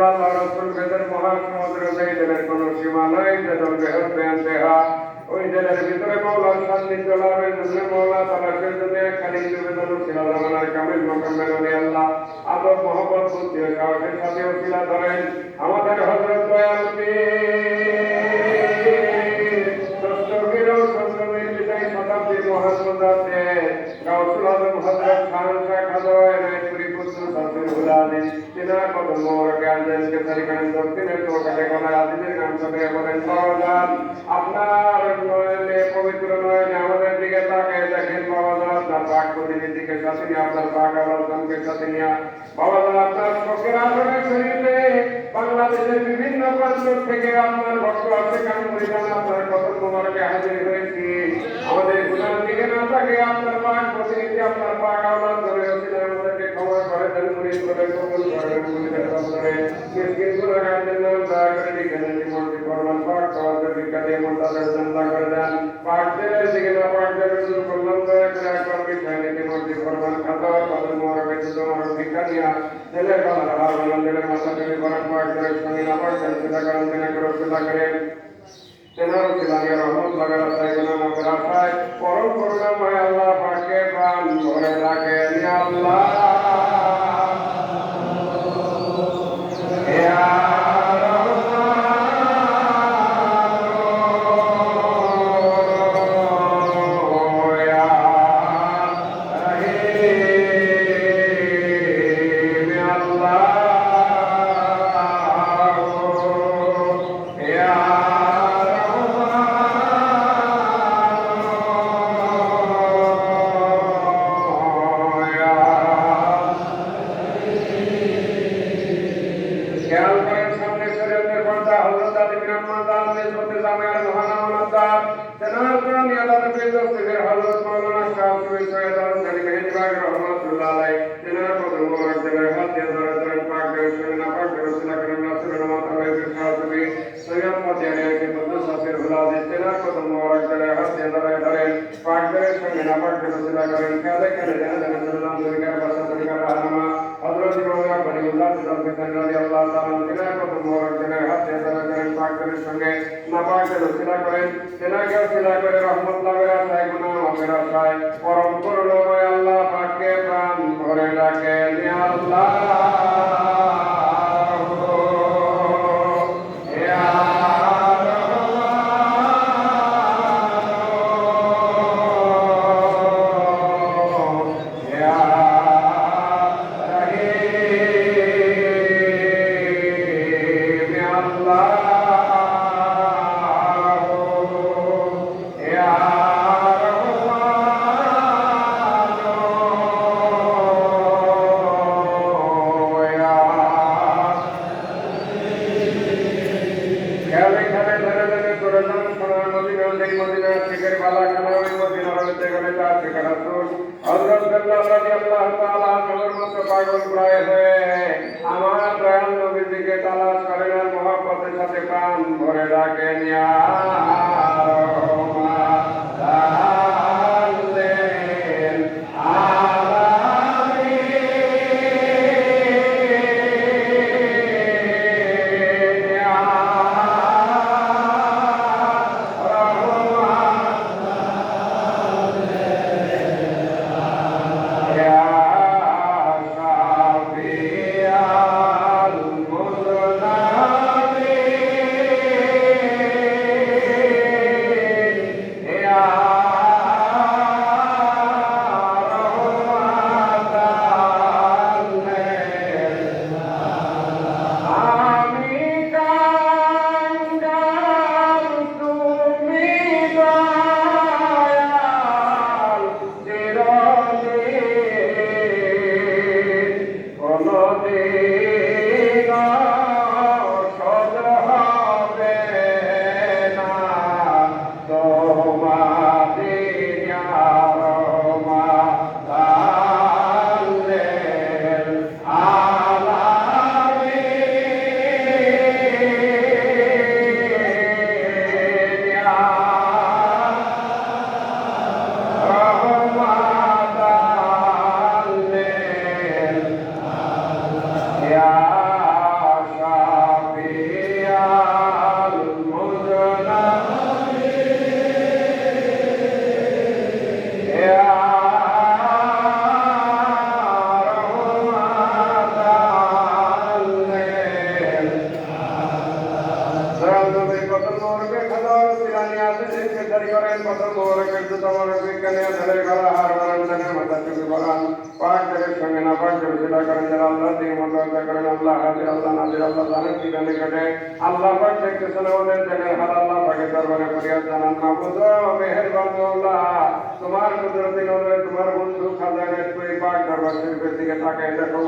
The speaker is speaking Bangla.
আল্লাহ রাসূল বেদের মহাসমুদ্র যেই জলের কোনো সীমা নাই, যে জল বেহদ বেন্তেহা, ওই জলের ভিতরে মওলার সান্নিধ্য লাভের জন্য মওলা তালাশের জন্য একখানি নিবেদন ছিলা জামানার কামিল মোকাম্মেল ওলি আল্লাহ আদব মহব্বত বুদ্ধি ও সাহসের সাথে ওসিলা ধরেন আমাদের হযরত দয়াল পীর দস্তগীর ও সত্যবীর বিদায় শতাব্দীর মহান মুজাদ্দিদ গাউসুল আজম হযরত খান শাহ খাজা এনায়েতপুরী পুত্র শামসুল হুদা আলী তিনার কদম মোবারকে আনজেলকে সারিকান দক্ষিণের চৌকাঠে গলায় আজিমের নাম সবে বলেন বাবাজান আপনার নয়নে পবিত্র নয়নে আমাদের দিকে তাকায় দেখেন বাবাজান আপনার পাক প্রতিনিধিকে সাথে নিয়ে আপনার পাক আলোচনকে সাথে নিয়ে বাবাজান আপনার শোকের আসনে শরীরে বাংলাদেশের বিভিন্ন প্রান্ত থেকে আপনার ভক্ত আছে কান মরিদান আপনার কদম মোবারকে হাজির হয়েছি আমাদের গুনার দিকে না থাকে আপনার পাক প্রতিনিধি আপনার পাক আওলাদ ধরে ওসিলায় আমাদেরকে ক্ষমা করে দেন মুরিদ করে কবুল করেন মুরিদের করে মিসকিন গুনাহগারদের নাম দয়া করে লিখে দেন মর্জি ফরমান পাক তাওয়াজ্জুহ বিকালে মুনতাজর জান্নাত করে দেন পাক দিলের দিকে না পাক দিলের রসুল করলাম দয়া করে একবার বিষয় নিতে মর্জি ফরমান খাতা কদম মোবারকে তোমার বিকানিয়া দিলের গলার হার দিলের মাথা তুমি করেন পাক দিলের সঙ্গে না পাক দিলের সেটা করেন তিনি করে সেটা করেন তেনার ছিলামের রহমত লাগার আশায় গুনাহ মাফের আশায় পরম করুণাময় আল্লাহ পাকে প্রাণ ভরে রাখেন আল্লাহ ইয়া খেয়াল করেন সামনে শরীয়তের পর্দা হযরত আলী বিন মাদান নিসবতে জামিয়ার মহানামনাদার তেনার কোরআনী আলাদা ফিরদৌসের হযরত মাওলানা শাহ সুবীর সৈয়দ আলমগীর মেহেদিবাগ রহমাতুল্লাহ আলাইহি তেনার কদম মোবারক দিলে হাত দিয়ে ধরে ধরে পাক দেশ সুন্নাহ পাক রাসূল করিম রাসূলের মাথা হয়ে শাহ সুবীর সৈয়দ মদিয়ানিয়াকে কুদ্দুস সাফির হুলাদি তেনার কদম মোবারক দিলে হাত দিয়ে ধরে ধরে পাক দেশ সুন্নাহ পাক রাসূল করিম কালে কালে জানা সাল্লাল্লাহু আলাইহি ওয়াসাল্লাম তরিকা রাহমা হযরত ইমাম বনিউল্লাহ রাদিয়াল্লাহু তাআলা তেনার কদম মোবারক দিলে হাত দিয়ে ধরে ধরে পাক দেশ সঙ্গে নাপাক রাসূল করেন তেনাকে ওসিলা করে রহমত লাভের আশায় গুনাহ মাফের আশায় পরম করুণাময় আল্লাহ পাককে প্রাণ ভরে রাখেন আল্লাহ আমার দয়াল নবীর দিকে তালাশ করেন আর মহব্বতের সাথে প্রাণ ভরে রাখেন ইয়া কত মোবারকের জুতা মোবারক বিজ্ঞানী আধারের গলা হার বানান জানের মাথা টুপি বানান পাক দেবের সঙ্গে না পাক দেবে সেটা করেন যারা আল্লাহ দিয়ে মতো করেন আল্লাহ হাজির আল্লাহ নাজির আল্লাহ জানেন ঠিকানে কাটে আল্লাহ পাক দেখতেছেন আমাদের জানের হাল আল্লাহ পাকের দরবারে ফরিয়াদ জানান মাহবুব মেহেরবান আল্লাহ তোমার কুদরতি নজরে তোমার বন্ধু খাজা নেত্রী পাক দরবার শরীফের দিকে তাকায় দেখো